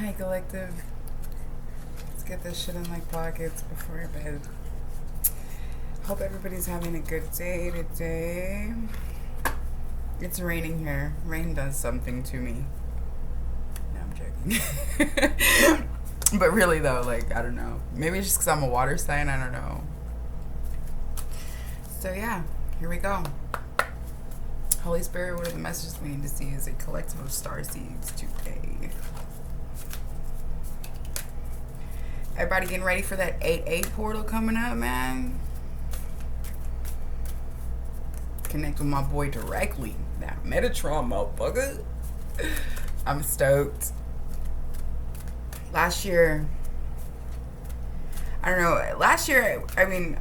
Hi, collective. Let's get this shit in like pockets before bed. Hope everybody's having a good day today. It's raining here. Rain does something to me. No, I'm joking. But really, though, like, I don't know. Maybe it's just because I'm a water sign. I don't know. So, yeah, here we go. Holy Spirit, what are the messages we need to see as a collective of star seeds today? Everybody getting ready for that 8-8 portal coming up, man. Connect with my boy directly. That Metatron motherfucker. I'm stoked. Last year, I don't know. Last year, I mean,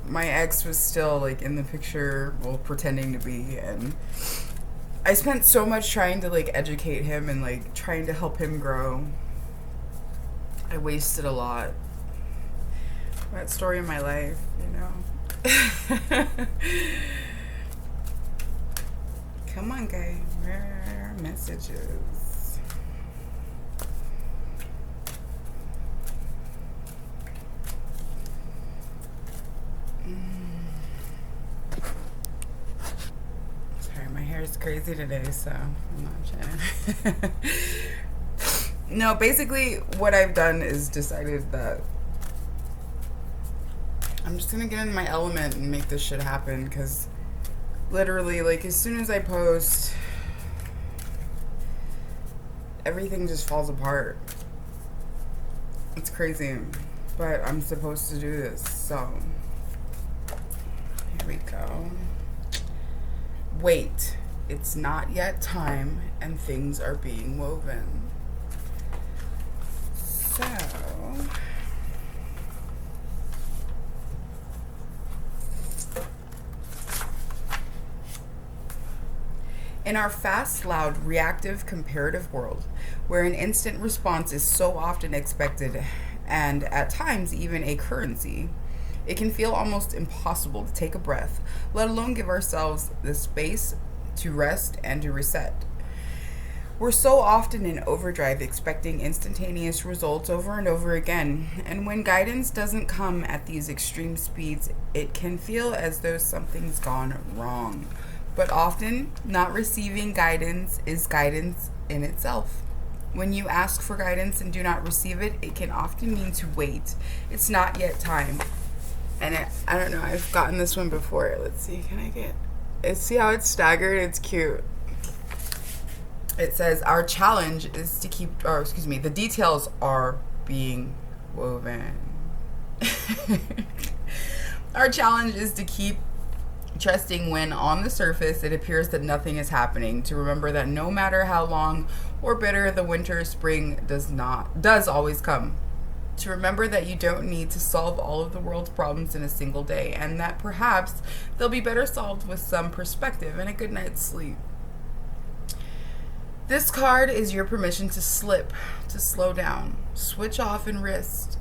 my ex was still like in the picture, well, pretending to be, and I spent so much trying to like educate him and like trying to help him grow. I wasted a lot. That story of my life, you know. Come on, guys. Rare messages. Sorry, my hair is crazy today, so I'm not trying. No, basically what I've done is decided that I'm just gonna get in my element and make this shit happen, because literally, like, as soon as I post, everything just falls apart. It's crazy, but I'm supposed to do this, so here we go. Wait, it's not yet time, and things are being woven. So, in our fast, loud, reactive, comparative world, where an instant response is so often expected and at times even a currency, it can feel almost impossible to take a breath, let alone give ourselves the space to rest and to reset. We're so often in overdrive, expecting instantaneous results over and over again, and when guidance doesn't come at these extreme speeds, it can feel as though something's gone wrong. But often, not receiving guidance is guidance in itself. When you ask for guidance and do not receive it, it can often mean to wait. It's not yet time. And I don't know, I've gotten this one before. Let's see, can I get... See how it's staggered? It's cute. It says, our challenge is to keep, or excuse me, the details are being woven. Our challenge is to keep trusting when on the surface it appears that nothing is happening, to remember that no matter how long or bitter the winter or spring does always come, to remember that you don't need to solve all of the world's problems in a single day, and that perhaps they'll be better solved with some perspective and a good night's sleep. This card is your permission to slip, to slow down, switch off and rest.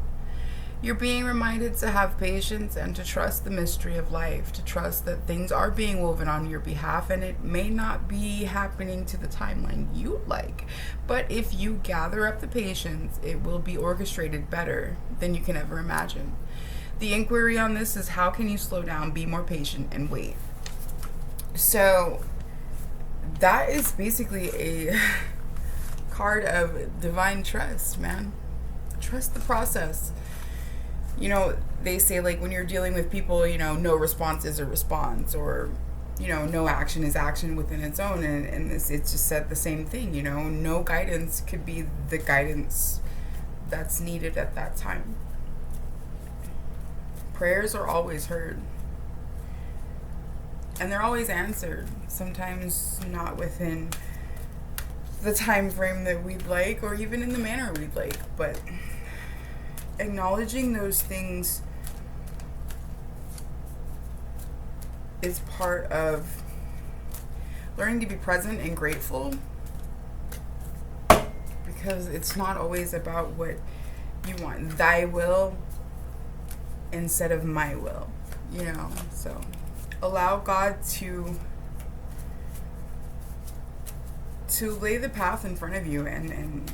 You're being reminded to have patience and to trust the mystery of life, to trust that things are being woven on your behalf, and it may not be happening to the timeline you'd like. But if you gather up the patience, it will be orchestrated better than you can ever imagine. The inquiry on this is, how can you slow down, be more patient, and wait? So that is basically a card of divine trust, man. Trust the process. You know, they say, like, when you're dealing with people, you know, no response is a response, or, you know, no action is action within its own. And this, it's just said the same thing, you know, no guidance could be the guidance that's needed at that time. Prayers are always heard. And they're always answered. Sometimes not within the time frame that we'd like, or even in the manner we'd like, but acknowledging those things is part of learning to be present and grateful, because it's not always about what you want. Thy will instead of my will, you know. So allow God to to lay the path in front of you and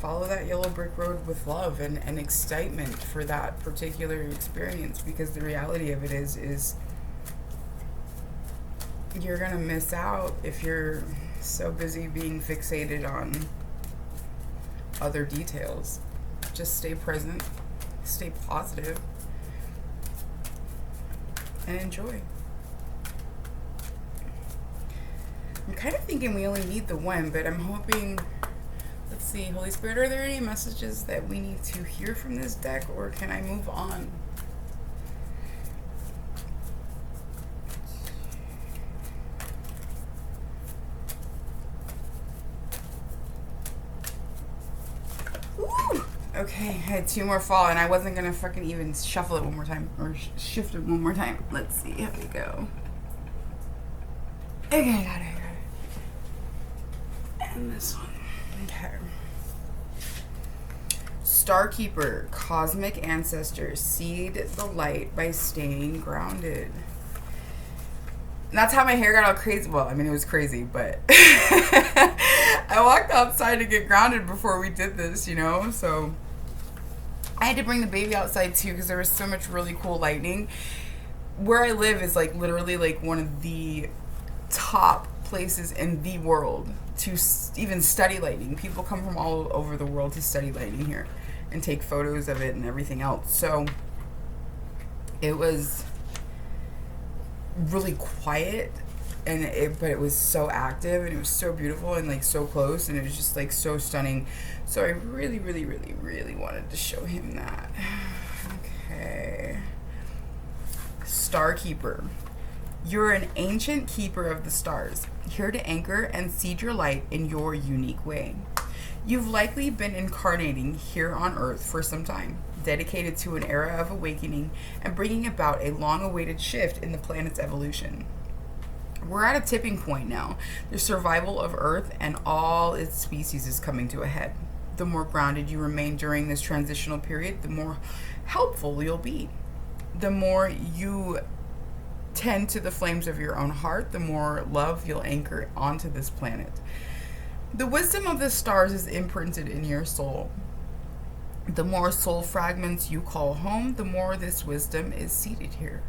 follow that yellow brick road with love and excitement for that particular experience, because the reality of it is you're gonna miss out if you're so busy being fixated on other details. Just stay present, stay positive, and enjoy. I'm kind of thinking we only need the one, but I'm hoping, let's see, Holy Spirit, are there any messages that we need to hear from this deck, or can I move on? Woo! Okay, I had two more fall, and I wasn't gonna fucking even shuffle it one more time, or shift it one more time. Let's see how we go. Okay, got it. And this one. Okay. Starkeeper, cosmic ancestor, seed the light by staying grounded. And that's how my hair got all crazy. Well, I mean, it was crazy, but I walked outside to get grounded before we did this, you know? So I had to bring the baby outside too, because there was so much really cool lightning. Where I live is like literally like one of the top places in the world to even study lightning. People come from all over the world to study lightning here and take photos of it and everything else. So it was really quiet, but it was so active, and it was so beautiful and like so close, and it was just like so stunning. So I really, really, really, really wanted to show him that. Okay. Starkeeper. You're an ancient keeper of the stars, here to anchor and seed your light in your unique way. You've likely been incarnating here on Earth for some time, dedicated to an era of awakening and bringing about a long-awaited shift in the planet's evolution. We're at a tipping point now. The survival of Earth and all its species is coming to a head. The more grounded you remain during this transitional period, the more helpful you'll be. The more you tend to the flames of your own heart, the more love you'll anchor onto this planet. The wisdom of the stars is imprinted in your soul. The more soul fragments you call home, the more this wisdom is seated here.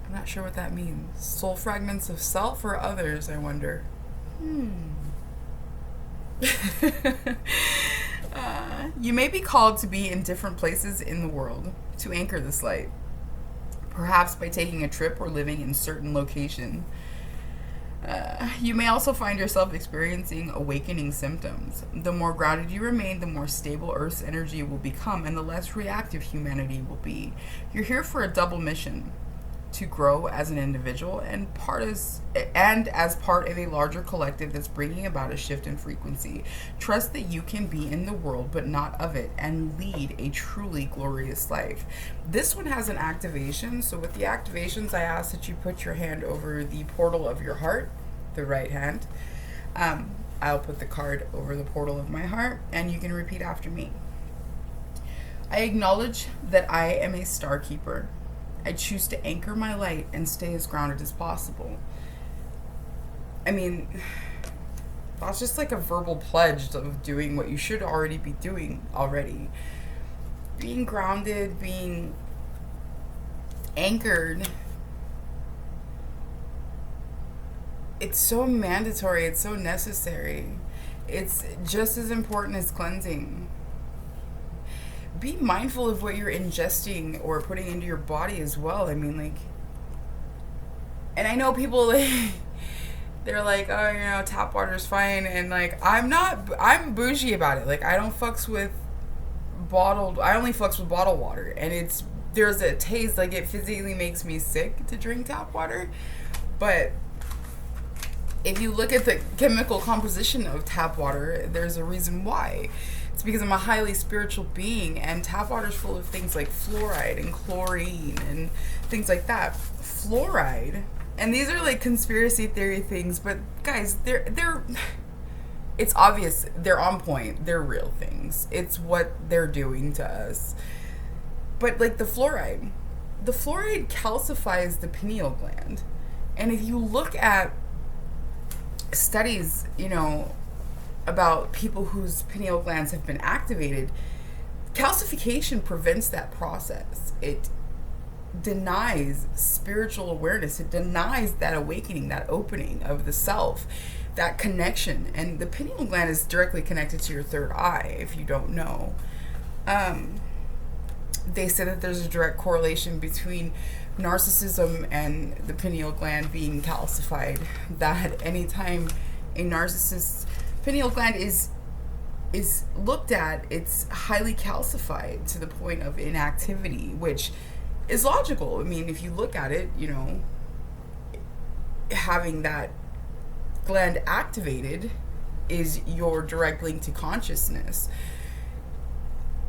I'm not sure what that means. Soul fragments of self or others, I wonder. You may be called to be in different places in the world to anchor this light. Perhaps by taking a trip or living in certain location. You may also find yourself experiencing awakening symptoms. The more grounded you remain, the more stable Earth's energy will become, and the less reactive humanity will be. You're here for a double mission: to grow as an individual and as part of a larger collective that's bringing about a shift in frequency. Trust that you can be in the world but not of it, and lead a truly glorious life. This one has an activation, so with the activations I ask that you put your hand over the portal of your heart, the right hand. I'll put the card over the portal of my heart, and you can repeat after me. I acknowledge that I am a star keeper. I choose to anchor my light and stay as grounded as possible. I mean, that's just like a verbal pledge of doing what you should already be doing already. Being grounded, being anchored. It's so mandatory, it's so necessary. It's just as important as cleansing. Be mindful of what you're ingesting or putting into your body as well. I mean, like, and I know people, like, they're like, oh, you know, tap water's fine, and like, I'm bougie about it. Like, I don't fucks with I only fucks with bottled water, and there's a taste, like, it physically makes me sick to drink tap water. But if you look at the chemical composition of tap water, there's a reason why. It's because I'm a highly spiritual being, and tap water is full of things like fluoride and chlorine and things like that. Fluoride, and these are like conspiracy theory things, but guys, it's obvious they're on point. They're real things. It's what they're doing to us. But like the fluoride calcifies the pineal gland. And if you look at studies, about people whose pineal glands have been activated, calcification prevents that process. It denies spiritual awareness. It denies that awakening, that opening of the self, that connection. And the pineal gland is directly connected to your third eye, if you don't know. They say that there's a direct correlation between narcissism and the pineal gland being calcified. That anytime a narcissist's pineal gland is looked at, it's highly calcified to the point of inactivity, which is logical. I mean, if you look at it, having that gland activated is your direct link to consciousness.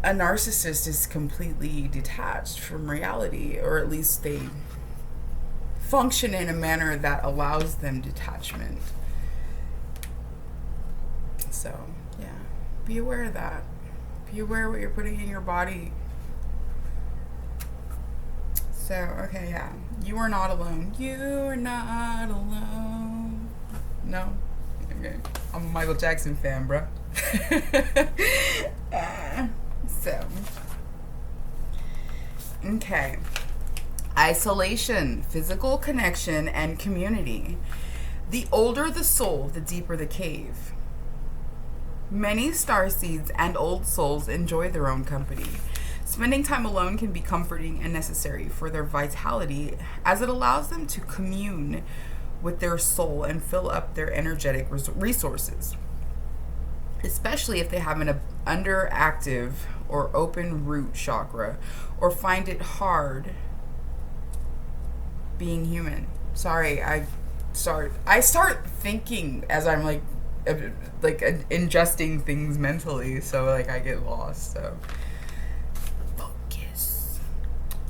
A narcissist is completely detached from reality, or at least they function in a manner that allows them detachment. So, yeah, be aware of that. Be aware of what you're putting in your body. So, okay, yeah. You are not alone. You are not alone. No? Okay. I'm a Michael Jackson fan, bro. Okay. Isolation, physical connection, and community. The older the soul, the deeper the cave. Many starseeds and old souls enjoy their own company. Spending time alone can be comforting and necessary for their vitality, as it allows them to commune with their soul and fill up their energetic resources, especially if they have an underactive or open root chakra, or find it hard being human. I start thinking as I'm like ingesting things mentally, so I get lost. So focus.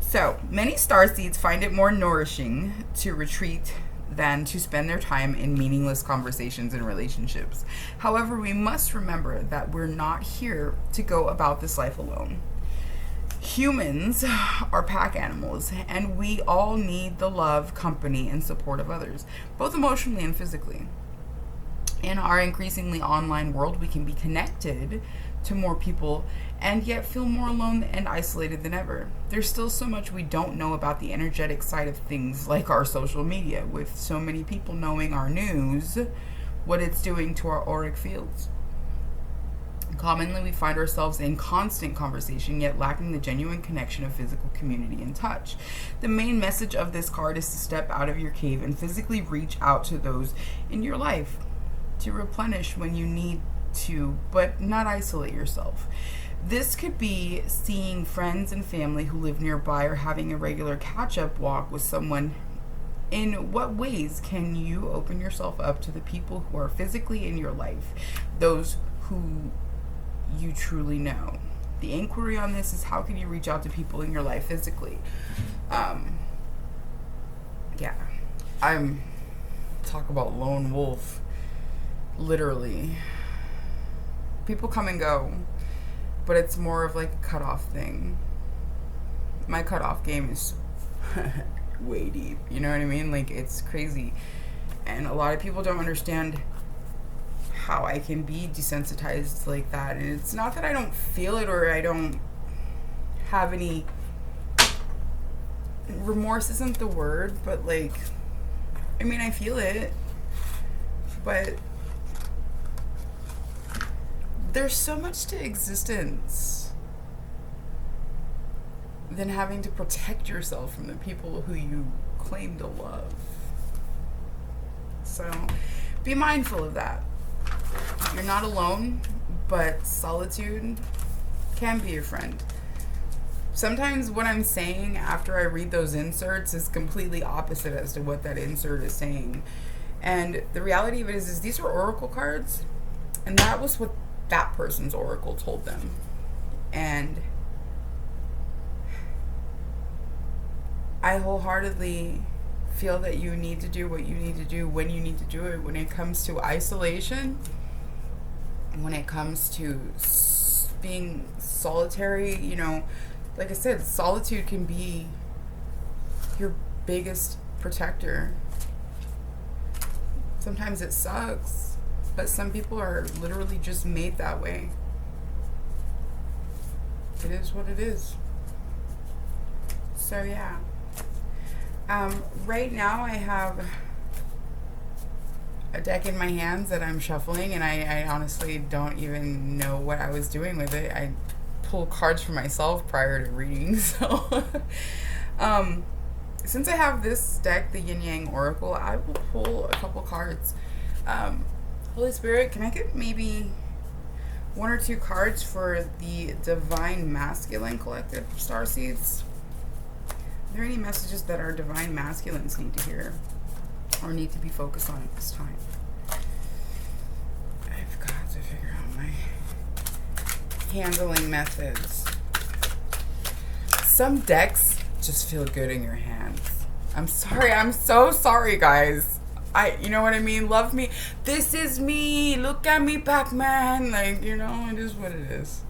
So many starseeds find it more nourishing to retreat than to spend their time in meaningless conversations and relationships. However, we must remember that we're not here to go about this life alone. Humans are pack animals, and we all need the love, company, and support of others, both emotionally and physically. In our increasingly online world, we can be connected to more people and yet feel more alone and isolated than ever. There's still so much we don't know about the energetic side of things, like our social media, with so many people knowing our news, what it's doing to our auric fields. Commonly, we find ourselves in constant conversation, yet lacking the genuine connection of physical community and touch. The main message of this card is to step out of your cave and physically reach out to those in your life, to replenish when you need to, but not isolate yourself. This could be seeing friends and family who live nearby, or having a regular catch-up walk with someone. In what ways can you open yourself up to the people who are physically in your life, those who you truly know? The inquiry on this is, how can you reach out to people in your life physically? I'm talk about lone wolf. Literally, people come and go, but it's more of like a cutoff thing. My cutoff game is way deep, you know what I mean? Like, it's crazy, and a lot of people don't understand how I can be desensitized like that. And it's not that I don't feel it, or I don't have any remorse, isn't the word, but I feel it, but there's so much to existence than having to protect yourself from the people who you claim to love. So be mindful of that. You're not alone, but solitude can be your friend. Sometimes what I'm saying after I read those inserts is completely opposite as to what that insert is saying. And the reality of it is these are oracle cards, and that was what that person's oracle told them. And I wholeheartedly feel that you need to do what you need to do when you need to do it. When it comes to isolation, when it comes to being solitary, like I said, solitude can be your biggest protector. Sometimes it sucks, but some people are literally just made that way. It is what it is. So yeah. Right now I have a deck in my hands that I'm shuffling, and I honestly don't even know what I was doing with it. I pull cards for myself prior to reading, so since I have this deck, the Yin Yang Oracle, I will pull a couple cards. Holy Spirit, can I get maybe one or two cards for the Divine Masculine Collective Starseeds? Are there any messages that our Divine Masculines need to hear or need to be focused on at this time? I've got to figure out my handling methods. Some decks just feel good in your hands. I'm sorry. I'm so sorry, guys. You know what I mean? Love me. This is me. Look at me, Pac-Man. Like, you know, it is what it is.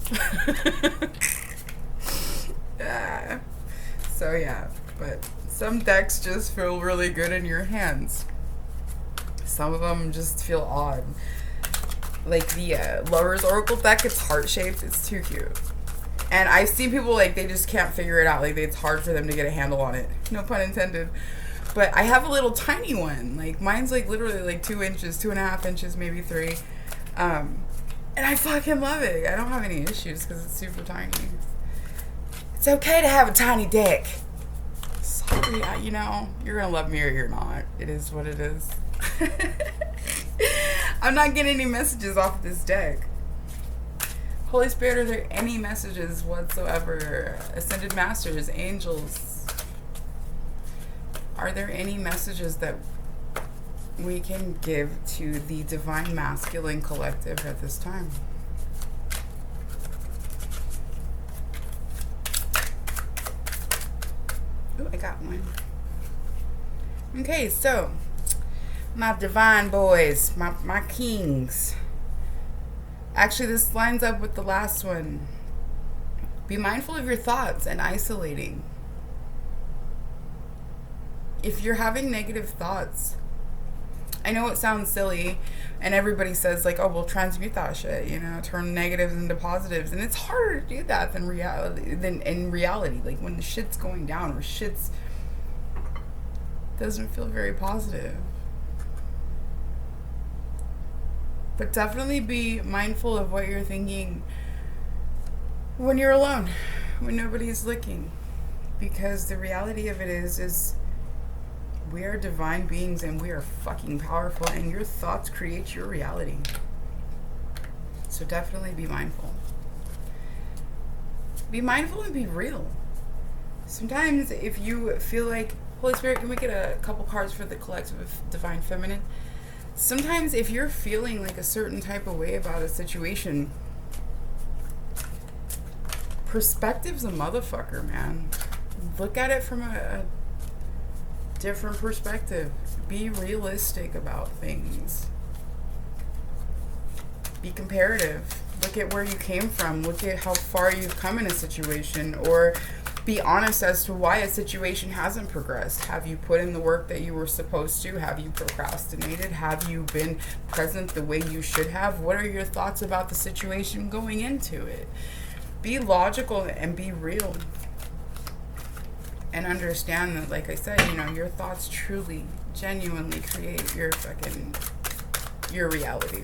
Yeah. So, yeah. But some decks just feel really good in your hands. Some of them just feel odd. Like the Lover's Oracle deck, it's heart-shaped. It's too cute. And I've seen people, like, they just can't figure it out. Like, it's hard for them to get a handle on it. No pun intended. But I have a little tiny one. Like, mine's, like, literally, like, 2 inches, 2.5 inches, maybe 3. And I fucking love it. I don't have any issues because it's super tiny. It's okay to have a tiny deck. Sorry, you know, you're going to love me or you're not. It is what it is. I'm not getting any messages off of this deck. Holy Spirit, are there any messages whatsoever? Ascended Masters, Angels. Are there any messages that we can give to the Divine Masculine Collective at this time? Ooh, I got one. Okay, so my divine boys, my kings. Actually, this lines up with the last one. Be mindful of your thoughts and isolating. If you're having negative thoughts, I know it sounds silly, and everybody says, like, oh, well, transmute that shit, you know, turn negatives into positives. And it's harder to do that than in reality. Like, when the shit's going down or shit's doesn't feel very positive. But definitely be mindful of what you're thinking when you're alone, when nobody's looking. Because the reality of it is we are divine beings and we are fucking powerful, and your thoughts create your reality. So definitely be mindful. Be mindful and be real. Sometimes if you feel like, Holy Spirit, can we get a couple cards for the collective of Divine Feminine? Sometimes if you're feeling like a certain type of way about a situation, perspective's a motherfucker, man. Look at it from a different perspective. Be realistic about things. Be comparative. Look at where you came from. Look at how far you've come in a situation, or be honest as to why a situation hasn't progressed. Have you put in the work that you were supposed to? Have you procrastinated? Have you been present the way you should have? What are your thoughts about the situation going into it? Be logical and be real. And understand that, like I said, you know, your thoughts truly, genuinely create your reality.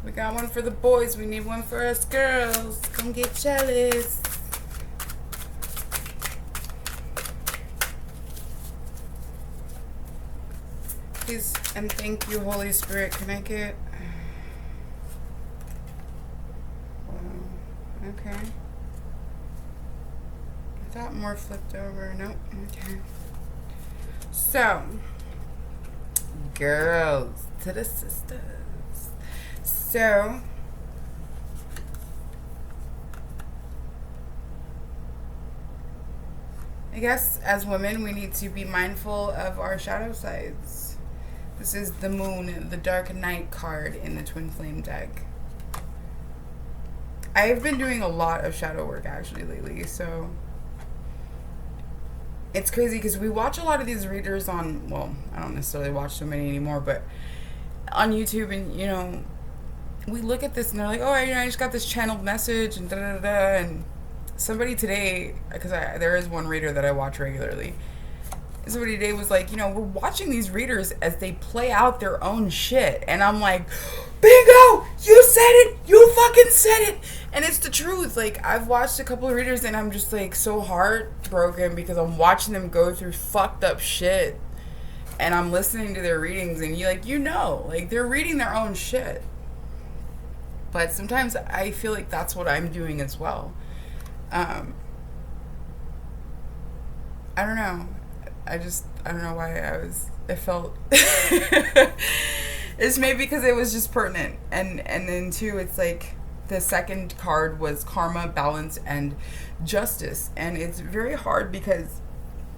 We got one for the boys. We need one for us girls. Come get jealous. Please and thank you, Holy Spirit. Can I get... Okay. I thought more flipped over. Nope. Okay. So, girls to the sisters. So, I guess as women, we need to be mindful of our shadow sides. This is the Moon, the Dark Night card in the Twin Flame deck. I've been doing a lot of shadow work actually lately, so it's crazy because we watch a lot of these readers on, well, I don't necessarily watch so many anymore, but on YouTube, and we look at this and they're like, oh, I just got this channeled message and da da da. And somebody today, because there is one reader that I watch regularly, somebody today was like, we're watching these readers as they play out their own shit. And I'm like, bingo! You said it! You fucking said it! And it's the truth. Like, I've watched a couple of readers and I'm just like so heartbroken because I'm watching them go through fucked up shit. And I'm listening to their readings and like they're reading their own shit. But sometimes I feel like that's what I'm doing as well. I don't know. I don't know why I felt it's maybe because it was just pertinent. And then too, it's like the second card was karma, balance, and justice. And it's very hard because,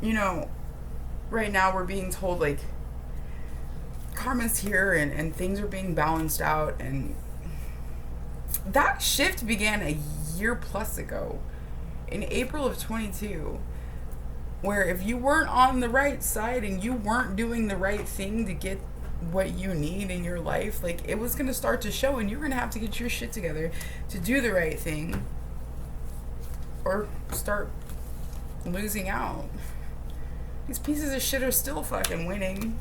right now we're being told like karma's here and things are being balanced out, and that shift began a year plus ago in April of 22, where if you weren't on the right side and you weren't doing the right thing to get what you need in your life, like it was going to start to show, and you're going to have to get your shit together to do the right thing or start losing out. These pieces of shit are still fucking winning.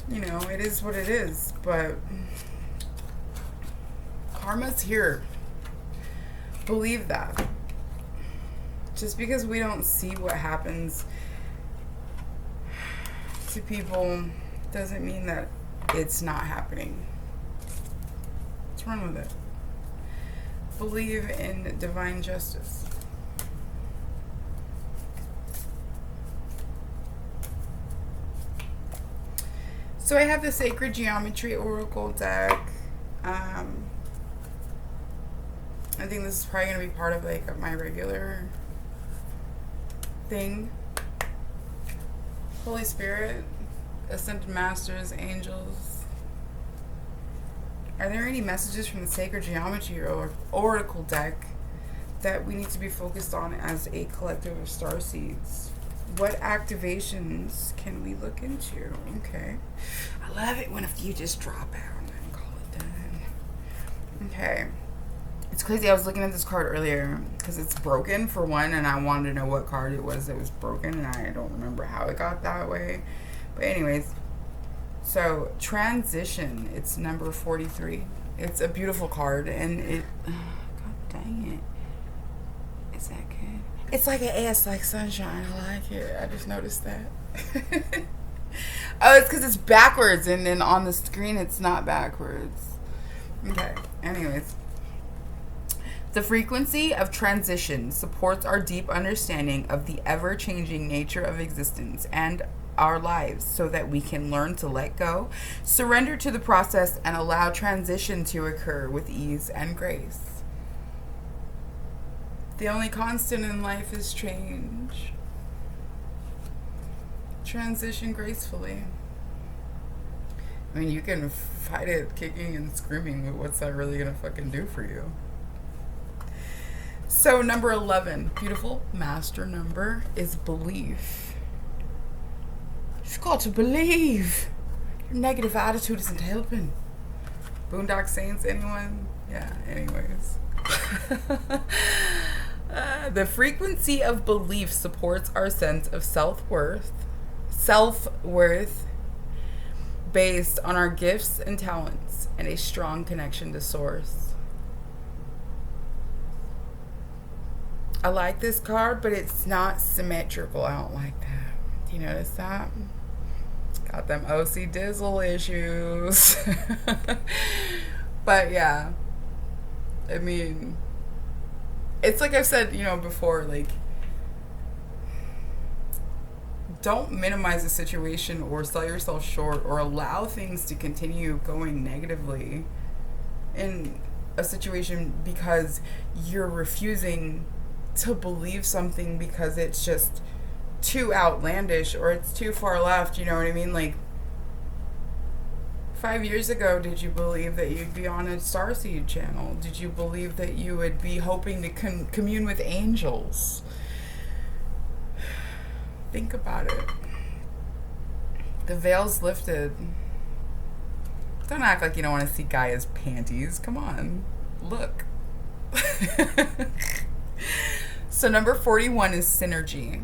It is what it is, but karma's here. Believe that. Just because we don't see what happens to people doesn't mean that it's not happening. Let's run with it. Believe in divine justice. So I have the Sacred Geometry Oracle deck. I think this is probably going to be part of like my regular thing. Holy Spirit, Ascended Masters, Angels. Are there any messages from the Sacred Geometry or Oracle deck that we need to be focused on as a collective of starseeds? What activations can we look into? Okay. I love it when a few just drop out and then call it done. Okay. It's crazy. I was looking at this card earlier because it's broken for one, and I wanted to know what card it was that was broken, and I don't remember how it got that way. But anyways, so transition. It's number 43. It's a beautiful card, and it. God dang it! Is that good? It's like an ass like sunshine. I like it. I just noticed that. Oh, it's because it's backwards, and then on the screen it's not backwards. Okay. Anyways. The frequency of transition supports our deep understanding of the ever-changing nature of existence and our lives so that we can learn to let go, surrender to the process, and allow transition to occur with ease and grace. The only constant in life is change. Transition gracefully. I mean, you can fight it kicking and screaming, but what's that really gonna fucking do for you? So number 11, beautiful master number, is belief. You've got to believe. Your negative attitude isn't helping. Boondock Saints, anyone? Yeah, anyways. The frequency of belief supports our sense of self-worth based on our gifts and talents and a strong connection to Source. I like this card, but it's not symmetrical. I don't like that. Do you notice that? Got them OC Dizzle issues. But yeah. I mean, it's like I've said, before, like, don't minimize the situation or sell yourself short or allow things to continue going negatively in a situation because you're refusing to believe something because it's just too outlandish or it's too far left. You know what I mean? Like, 5 years ago, did you believe that you'd be on a starseed channel? Did you believe that you would be hoping to commune with angels? Think about it. The veil's lifted. Don't act like you don't want to see Gaia's panties. Come on. Look. So number 41 is synergy.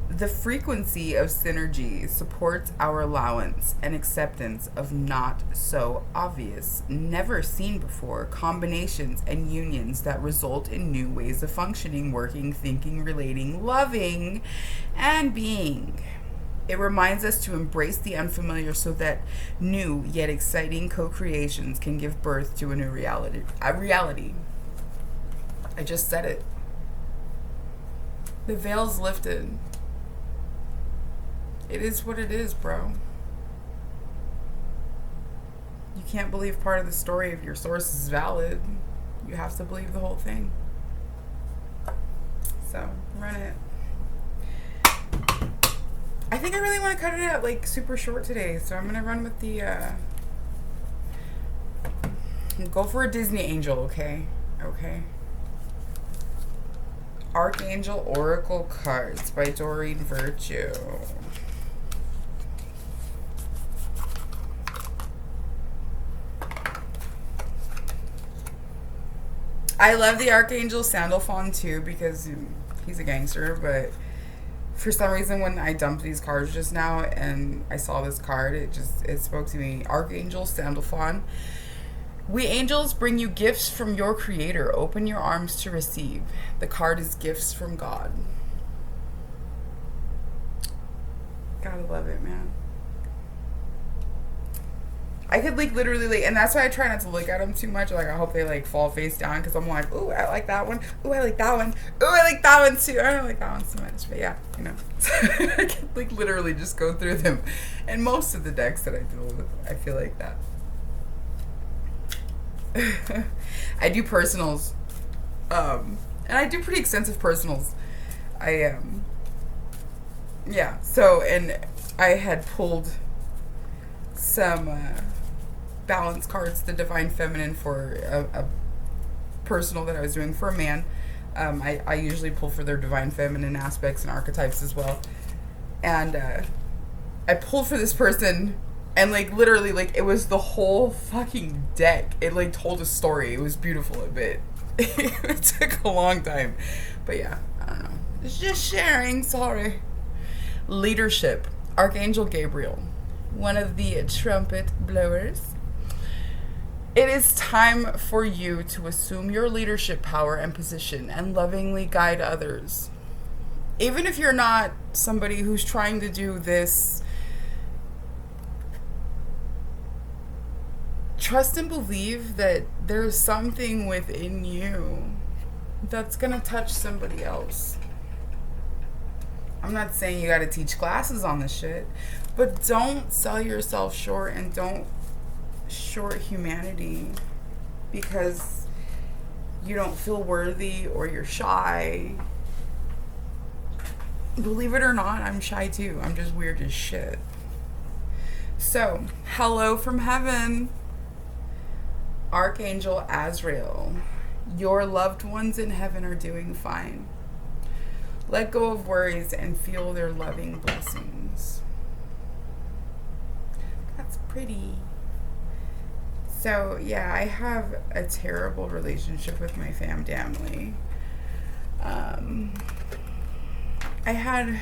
The frequency of synergy supports our allowance and acceptance of not so obvious, never seen before combinations and unions that result in new ways of functioning, working, thinking, relating, loving, and being. It reminds us to embrace the unfamiliar so that new yet exciting co-creations can give birth to a new reality. I just said it. The veil's lifted. It is what it is, bro. You can't believe part of the story if your source is valid. You have to believe the whole thing. So, run it. I think I really want to cut it out like super short today, so I'm gonna run with the go for a Disney angel, okay? Okay. Archangel Oracle Cards by Doreen Virtue. I love the Archangel Sandalphon too because he's a gangster, but for some reason when I dumped these cards just now and I saw this card, it spoke to me. Archangel Sandalphon. We angels bring you gifts from your creator. Open your arms to receive. The card is gifts from God. Gotta love it, man. I could like literally like, and that's why I try not to look at them too much. Like I hope they like fall face down because I'm like, ooh, I like that one. Ooh, I like that one. Ooh, I like that one too. I don't like that one so much, but yeah, you know, I can like literally just go through them. And most of the decks that I deal with, I feel like that. I do personals, and I do pretty extensive personals. Yeah. So, and I had pulled some balance cards, the Divine Feminine, for a personal that I was doing for a man. I usually pull for their Divine Feminine aspects and archetypes as well. And I pulled for this person, and like literally, like it was the whole fucking deck. It like told a story. It was beautiful, but it took a long time. But yeah, I don't know. It's just sharing. Sorry. Leadership. Archangel Gabriel, one of the trumpet blowers. It is time for you to assume your leadership power and position and lovingly guide others. Even if you're not somebody who's trying to do this, trust and believe that there's something within you that's going to touch somebody else. I'm not saying you got to teach classes on this shit, but don't sell yourself short and don't short humanity because you don't feel worthy or you're shy. Believe it or not, I'm shy too. I'm just weird as shit. So, hello from heaven. Archangel Azrael. Your loved ones in heaven are doing fine. Let go of worries and feel their loving blessings. That's pretty. So, yeah, I have a terrible relationship with my family. I had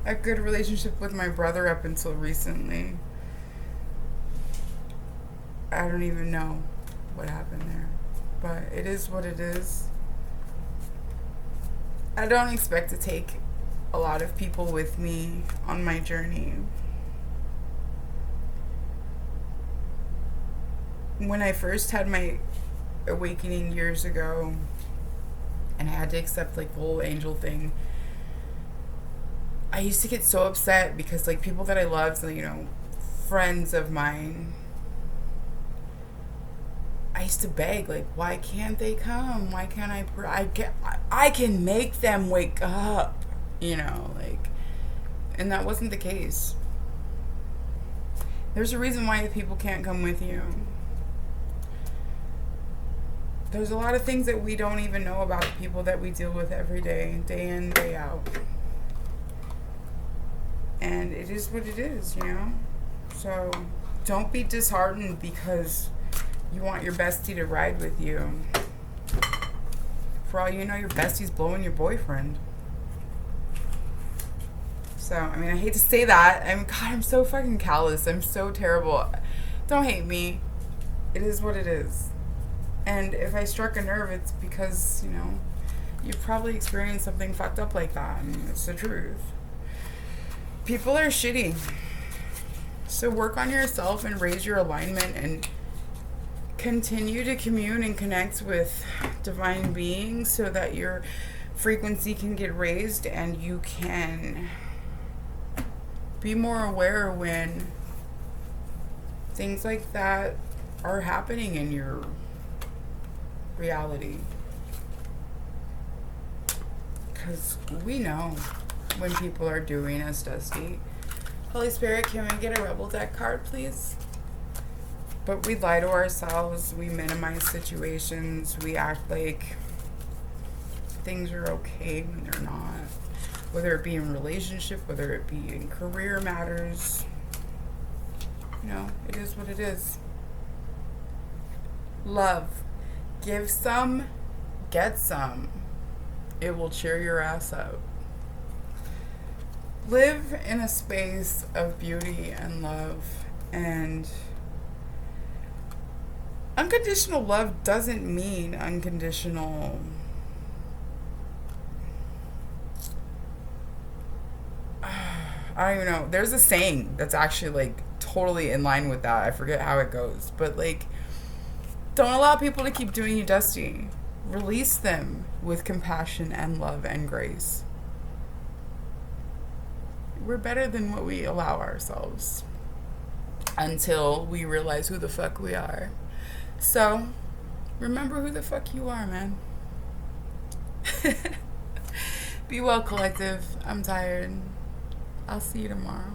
a good relationship with my brother up until recently. I don't even know what happened there, but it is what it is. I don't expect to take a lot of people with me on my journey. When I first had my awakening years ago and I had to accept like the whole angel thing, I used to get so upset because like people that I loved, you know, friends of mine, I used to beg, like, why can't they come? Why can't I can make them wake up, you know, like, and that wasn't the case. There's a reason why people can't come with you. there's a lot of things that we don't even know about the people that we deal with every day in, day out. And it is what it is, you know? So don't be disheartened because you want your bestie to ride with you. For all you know, your bestie's blowing your boyfriend. So, I mean, I hate to say that. I'm so fucking callous. I'm so terrible. Don't hate me. It is what it is. And if I struck a nerve, it's because, you know, you've probably experienced something fucked up like that. I mean, it's the truth. People are shitty. So work on yourself and raise your alignment and continue to commune and connect with divine beings so that your frequency can get raised and you can be more aware when things like that are happening in your reality. Because we know when people are doing us dusty. Holy Spirit, can we get a Rebel deck card, please? But we lie to ourselves. We minimize situations. We act like things are okay when they're not. Whether it be in relationship, whether it be in career matters. You know, it is what it is. Love. Give some, get some. It will cheer your ass up. Live in a space of beauty and love, and unconditional love doesn't mean unconditional I don't even know. There's a saying that's actually like totally in line with that. I forget how it goes, but like, don't allow people to keep doing you dusty. Release them with compassion and love and grace. We're better than what we allow ourselves until we realize who the fuck we are. So, remember who the fuck you are, man. Be well, collective. I'm tired. I'll see you tomorrow.